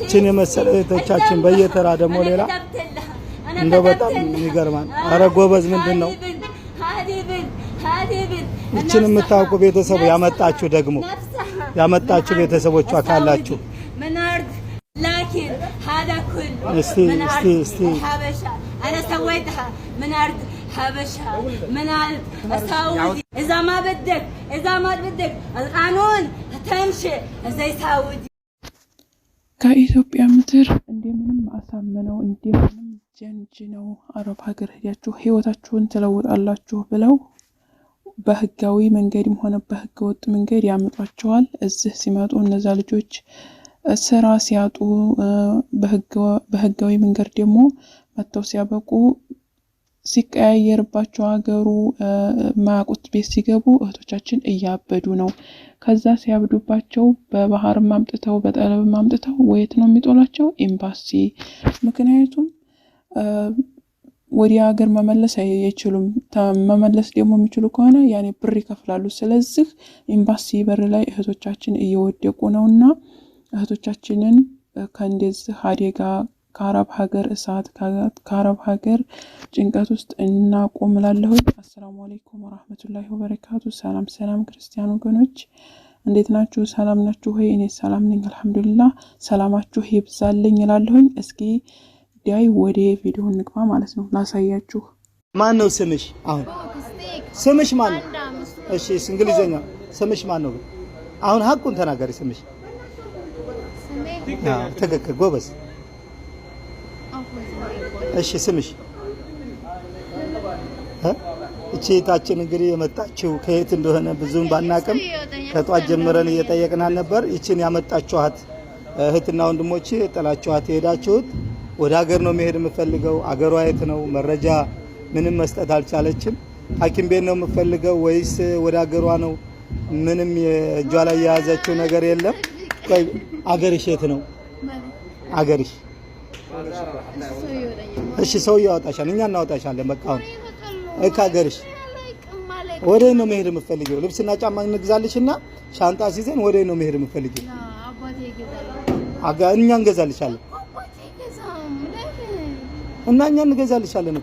እቺን የመሰለ እህቶቻችን በየተራ ደግሞ ሌላ እንደው በጣም ይገርማል። አረ ጎበዝ ምንድነው እቺን የምታውቁ ቤተሰብ ያመጣችሁ ደግሞ ያመጣችሁ ቤተሰቦቿ ካላችሁ لكن هذا كل استي حبشة أنا سويتها من أرض حبشة من أرض السعودي إذا ما بدك القانون هتمشي زي سعودي كإثيوبيا متر እንደምንም አሳመነው እንደምንም ጀንጅነው አረብ ሀገር ሄዳችሁ ህይወታችሁን ትለውጣላችሁ ብለው በህጋዊ መንገድም ሆነ በህገወጥ መንገድ ያመጣቸዋል። እዚህ ሲመጡ እነዛ ልጆች ስራ ሲያጡ በህጋዊ መንገድ ደግሞ መተው ሲያበቁ ሲቀያየርባቸው ሀገሩ ማቁት ቤት ሲገቡ እህቶቻችን እያበዱ ነው። ከዛ ሲያብዱባቸው በባህር ማምጥተው በጠለብ ማምጥተው ወይት ነው የሚጦላቸው ኤምባሲ። ምክንያቱም ወዲያ ሀገር መመለስ አይችሉም። መመለስ ደግሞ የሚችሉ ከሆነ ያኔ ብር ይከፍላሉ። ስለዚህ ኤምባሲ በር ላይ እህቶቻችን እየወደቁ ነውና እህቶቻችንን ከእንደዚህ አደጋ ከአረብ ሀገር እሳት ከአረብ ሀገር ጭንቀት ውስጥ እናቆምላለሁ። አሰላሙ አለይኩም ወራህመቱላሂ ወበረካቱ። ሰላም ክርስቲያን ወገኖች እንዴት ናችሁ? ሰላም ናችሁ ሆይ? እኔ ሰላም ነኝ አልহামዱሊላህ። ሰላማችሁ ይብዛልኝ እላለሁኝ። እስኪ ዳይ ወደ ቪዲዮ እንግባ ማለት ነው። ላሳያችሁ። ማን ነው ስምሽ? አሁን ስምሽ ማን ነው? እሺ እንግሊዘኛ ስምሽ ማን ነው? አሁን ሀቁን ተናገሪ ስምሽ። ትክክል ጎበዝ። እሺ ስምሽ? እቺ ታችን እንግዲህ የመጣችው ከየት እንደሆነ ብዙም ባናቅም ከጧት ጀምረን እየጠየቅናል ነበር። እቺን ያመጣችኋት እህትና ወንድሞቼ ጥላችኋት ሄዳችሁት ወደ ሀገር ነው መሄድ የምፈልገው። አገሯ የት ነው? መረጃ ምንም መስጠት አልቻለችም። ሐኪም ቤት ነው የምፈልገው ወይስ ወደ ሀገሯ ነው? ምንም እጇ ላይ የያዘችው ነገር የለም። አገርሽ የት ነው? አገርሽ እሺ ሰው ያወጣሻል፣ እኛ እናወጣሻለን። በቃ አሁን አገርሽ ወደ ነው መሄድ የምፈልጊው? ልብስና ጫማ እንግዛልሽና ሻንጣ ሲዘን ወደ ነው መሄድ የምፈልጊው? እኛ እንገዛልሻለን እና እኛ እንገዛልሻለን።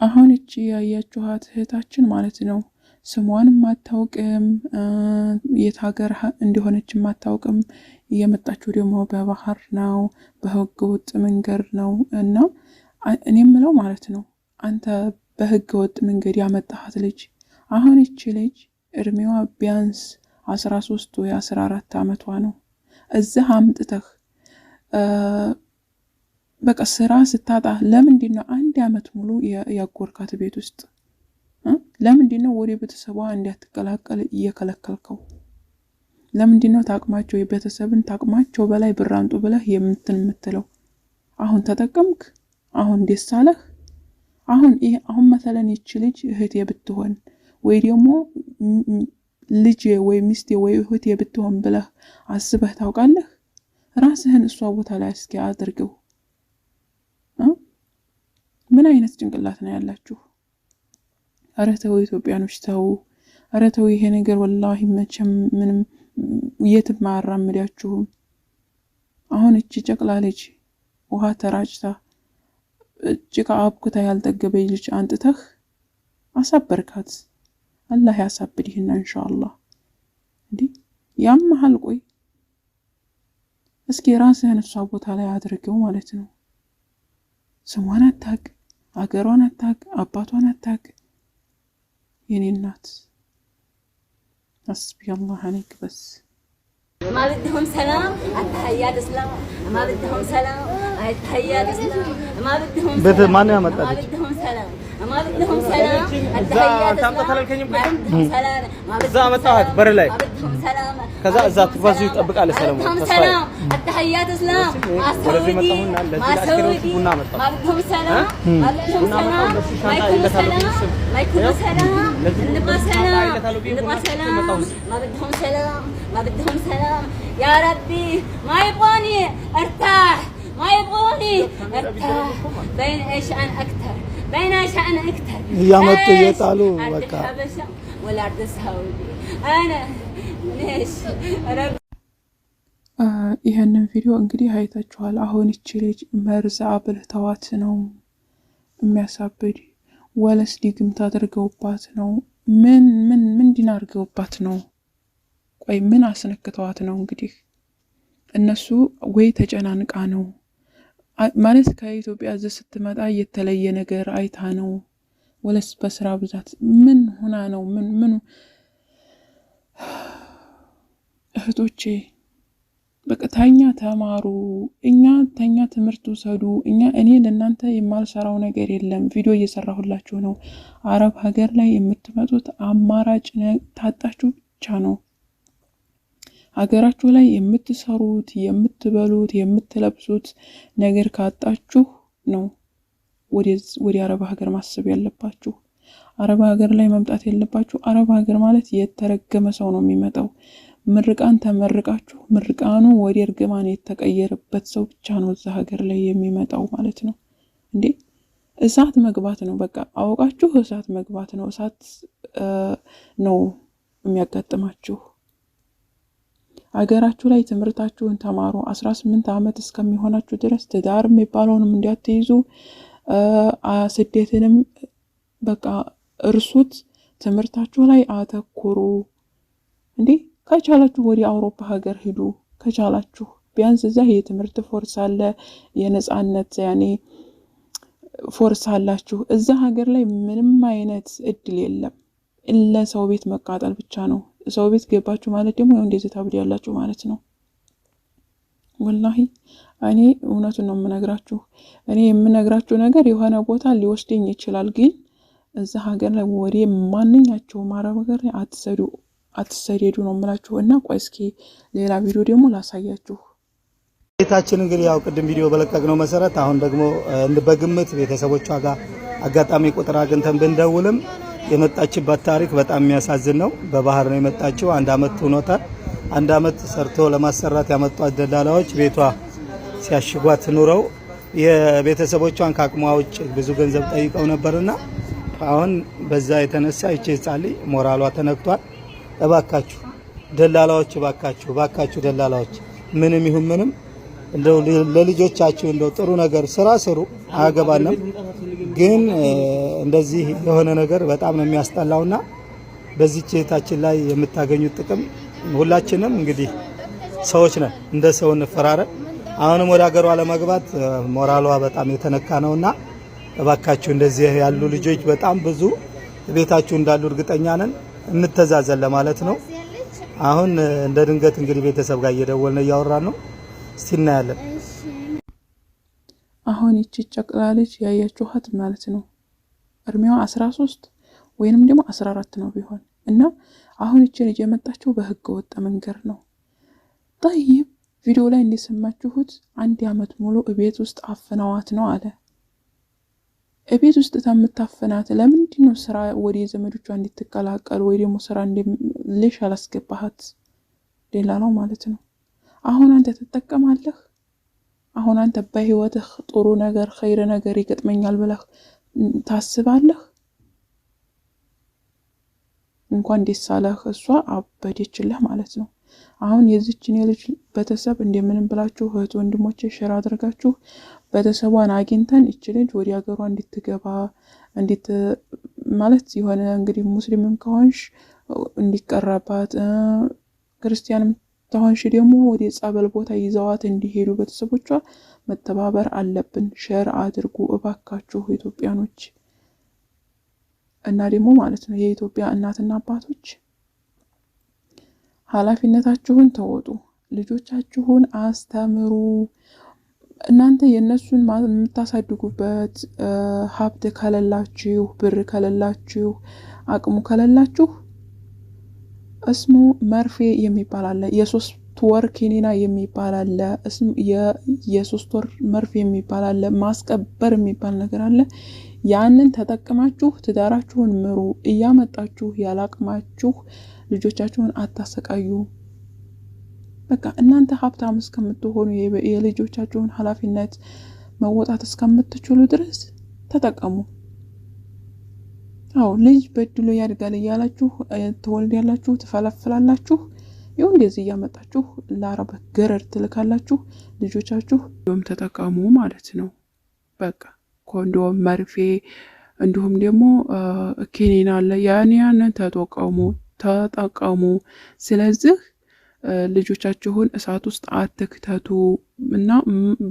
አሁን እቺ ያያችኋት እህታችን ማለት ነው ስሟንም አታውቅም፣ የት ሀገር እንደሆነችም አታውቅም። የመጣችው ደግሞ በባህር ነው፣ በህገወጥ መንገድ ነው። እና እኔም ምለው ማለት ነው አንተ በህገወጥ መንገድ ያመጣሃት ልጅ አሁን እቺ ልጅ እድሜዋ ቢያንስ 13 ወይ 14 አመቷ ነው። እዚህ አምጥተህ በቃ ስራ ስታጣ ለምንድነው አንድ አመት ሙሉ ያጎርካት ቤት ውስጥ? ለምንድነው ወደ ቤተሰቧ እንዲያትቀላቀል እየከለከልከው? ለምንድነው ታቅማቸው የቤተሰብን ታቅማቸው በላይ ብር አምጡ ብለህ የምትለው? አሁን ተጠቀምክ፣ አሁን ደስ አለህ። አሁን መሰለን ይቺ ልጅ እህቴ ብትሆን ወይ ደግሞ ልጄ ወይ ሚስቴ ወይ እህቴ ብትሆን ብለህ አስበህ ታውቃለህ? ራስህን እሷ ቦታ ላይ እስኪ አድርገው። ምን አይነት ጭንቅላት ነው ያላችሁ? አረ ተው ኢትዮጵያኖች ተው። አረ ተው ይሄ ነገር ወላሂ መቼም ምንም የትም አያራምዳችሁም። አሁን እቺ ጨቅላ ልጅ ውሃ ተራጭታ ጭቃ አብኩታ ያልጠገበች ልጅ አንጥተህ አሳበርካት። አላህ ያሳብድህና ኢንሻአላህ። እንዴ ያማሃል። ቆይ እስኪ ራስህን እሷ ቦታ ላይ አድርገው ማለት ነው። ስሟን አታቅ፣ አገሯን አታቅ፣ አባቷን አታቅ። የኔ እናት حسبي الله عليك بس ما بدهم سلام التحيات اسلام ما بدهم سلام التحيات اسلام ما بدهم سلام ما بدهم سلام ما بدهم سلام التحيات اسلام ما بدهم سلام بر ላይ ከዛ እዛ ትፋዙ ይጠብቃል። ሰላም التحيات اسلام السعودي ما سعودي ما بدهم سلام ما بدهم سلام ما يكون سلام نبغى سلام ما بدهم سلام ما بدهم سلام يا ربي ما يبغوني ارتاح ما يبغوني ارتاح بين ايش عن اكثر بين ايش عن اكثر يامطو يطالو بقى ولا ارض السعودي انا ليش رب ይሄንን ቪዲዮ እንግዲህ አይታችኋል። አሁን እቺ ልጅ መርዝ አብልተዋት ነው የሚያሳብድ ወለስ ዲግምት አድርገውባት ነው ምንድን አድርገውባት ነው? ቆይ ምን አስነክተዋት ነው? እንግዲህ እነሱ ወይ ተጨናንቃ ነው ማለት ከኢትዮጵያ እዚህ ስትመጣ የተለየ ነገር አይታ ነው ወለስ በስራ ብዛት ምን ሆና ነው? ምን እህቶቼ በቃ ተኛ ተማሩ፣ ተኛ ትምህርት ውሰዱ። እኔ ለእናንተ የማልሰራው ነገር የለም። ቪዲዮ እየሰራሁላችሁ ነው። አረብ ሀገር ላይ የምትመጡት አማራጭ ታጣችሁ ብቻ ነው። ሀገራችሁ ላይ የምትሰሩት የምትበሉት የምትለብሱት ነገር ካጣችሁ ነው ወደ አረብ ሀገር ማሰብ ያለባችሁ። አረብ ሀገር ላይ መምጣት የለባችሁ። አረብ ሀገር ማለት የተረገመ ሰው ነው የሚመጣው። ምርቃን ተመርቃችሁ ምርቃኑ ወደ እርግማን የተቀየረበት ሰው ብቻ ነው እዛ ሀገር ላይ የሚመጣው ማለት ነው። እንዴ እሳት መግባት ነው በቃ አውቃችሁ እሳት መግባት ነው። እሳት ነው የሚያጋጥማችሁ። ሀገራችሁ ላይ ትምህርታችሁን ተማሩ። 18 ዓመት እስከሚሆናችሁ ድረስ ትዳር የሚባለውንም እንዲያትይዙ ስደትንም በቃ እርሱት። ትምህርታችሁ ላይ አተኩሩ። እንዴ ከቻላችሁ ወደ አውሮፓ ሀገር ሂዱ። ከቻላችሁ ቢያንስ እዛ የትምህርት ፎርስ አለ፣ የነጻነት ፎርስ አላችሁ። እዛ ሀገር ላይ ምንም አይነት እድል የለም። ለሰው ቤት መቃጠል ብቻ ነው። ሰው ቤት ገባችሁ ማለት ደግሞ እንደዚህ ታብድ ያላችሁ ማለት ነው። ወላሂ እኔ እውነቱን ነው የምነግራችሁ። እኔ የምነግራችሁ ነገር የሆነ ቦታ ሊወስደኝ ይችላል፣ ግን እዛ ሀገር ላይ ወደ ማንኛቸውም አረብ ሀገር ላይ አትሰደዱ ነው የምላችሁ። እና ቆይ እስኪ ሌላ ቪዲዮ ደግሞ ላሳያችሁ። ቤታችን እንግዲህ ያው ቅድም ቪዲዮ በለቀቅነው መሰረት አሁን ደግሞ በግምት ቤተሰቦቿ ጋር አጋጣሚ ቁጥር አግኝተን ብንደውልም የመጣችበት ታሪክ በጣም የሚያሳዝን ነው። በባህር ነው የመጣችው። 1 አመት ሆኖታል። 1 አመት ሰርቶ ለማሰራት ያመጧት ደላላዎች ቤቷ ሲያሽጓት ኑረው የቤተሰቦቿን ከአቅሟ ውጭ ብዙ ገንዘብ ጠይቀው ነበርና አሁን በዛ የተነሳ ይቺ ጻሊ ሞራሏ ተነክቷል። እባካችሁ ደላላዎች፣ እባካችሁ ደላላዎች ምንም ይሁን ምንም እንደው ለልጆቻችሁ እንደው ጥሩ ነገር ስራ ስሩ። አያገባንም፣ ግን እንደዚህ የሆነ ነገር በጣም ነው የሚያስጠላውና በዚህ ቼታችን ላይ የምታገኙት ጥቅም ሁላችንም እንግዲህ ሰዎች ነን፣ እንደ ሰው እንፈራረን። አሁንም ወደ ሀገሯ ለመግባት ሞራሏ በጣም የተነካ ነውና እባካችሁ እንደዚህ ያሉ ልጆች በጣም ብዙ ቤታችሁ እንዳሉ እርግጠኛ ነን። እንተዛዘን ለማለት ነው። አሁን እንደ ድንገት እንግዲህ ቤተሰብ ጋር እየደወልን እያወራን ነው። እስቲ እናያለን። አሁን እቺ ጨቅላ ልጅ ያያችኋት ማለት ነው እድሜዋ 13 ወይንም ደግሞ 14 ነው ቢሆን እና አሁን እቺ ልጅ የመጣችው በህገ ወጥ መንገድ ነው። طيب ቪዲዮ ላይ እንደሰማችሁት 1 አመት ሙሉ እቤት ውስጥ አፈናዋት ነው አለ። እቤት ውስጥ ተምታፈናት ለምንድን ነው ስራ ወደ ዘመዶቿ እንድትቀላቀል ወይ ደግሞ ስራ ለሽ አላስገባሃት ሌላ ነው ማለት ነው። አሁን አንተ ተጠቀማለህ። አሁን አንተ በህይወትህ ጥሩ ነገር ኸይር ነገር ይገጥመኛል ብለህ ታስባለህ። እንኳን ደስ አለህ። እሷ አበደችልህ ማለት ነው። አሁን የዚችን የልጅ ቤተሰብ እንደምንም ብላችሁ እህት ወንድሞቼ ሼር አድርጋችሁ ቤተሰቧን አግኝተን እቺ ልጅ ወዲ ሀገሯ እንድትገባ ማለት የሆነ እንግዲህ ሙስሊምም ከሆንሽ እንዲቀራባት ክርስቲያንም ተሆንሽ ደግሞ ወዲ ጸበል ቦታ ይዘዋት እንዲሄዱ ቤተሰቦቿ መተባበር አለብን። ሼር አድርጉ እባካችሁ ኢትዮጵያኖች። እና ደግሞ ማለት ነው የኢትዮጵያ እናትና አባቶች ኃላፊነታችሁን ተወጡ። ልጆቻችሁን አስተምሩ። እናንተ የነሱን የምታሳድጉበት ሀብት ከሌላችሁ፣ ብር ከሌላችሁ፣ አቅሙ ከሌላችሁ እስሙ መርፌ የሚባል አለ፣ የ3 ወር ኪኒና የሚባል አለ፣ እስሙ የ3 ወር መርፌ የሚባል አለ፣ ማስቀበር የሚባል ነገር አለ። ያንን ተጠቅማችሁ ትዳራችሁን ምሩ። እያመጣችሁ ያላቅማችሁ ልጆቻችሁን አታሰቃዩ። በቃ እናንተ ሀብታም እስከምትሆኑ የልጆቻችሁን ኃላፊነት መወጣት እስከምትችሉ ድረስ ተጠቀሙ። አዎ ልጅ በድሎ ያድጋል እያላችሁ ትወልዳላችሁ፣ ትፈለፍላላችሁ። ይኸው እንደዚህ እያመጣችሁ ለአረብ ገረድ ትልካላችሁ። ልጆቻችሁ ኮንዶም ተጠቀሙ ማለት ነው። በቃ ኮንዶም፣ መርፌ እንዲሁም ደግሞ ኪኒን አለ ያንን ተጠቀሙ። ስለዚህ ልጆቻችሁን እሳት ውስጥ አትክተቱ እና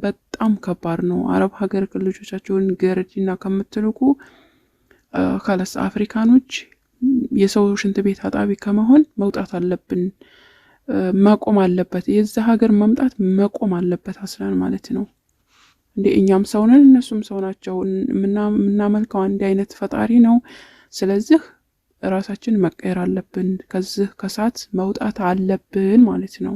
በጣም ከባድ ነው። አረብ ሀገር ልጆቻችሁን ገረድና ከምትልኩ ካለስ አፍሪካኖች የሰው ሽንት ቤት አጣቢ ከመሆን መውጣት አለብን። መቆም አለበት። የዛ ሀገር መምጣት መቆም አለበት አስላን ማለት ነው። እንዴ እኛም ሰው ነን እነሱም ሰው ናቸው። ምናመልከው አንድ አይነት ፈጣሪ ነው። ስለዚህ ራሳችን መቀየር አለብን። ከዚህ ከሳት መውጣት አለብን ማለት ነው።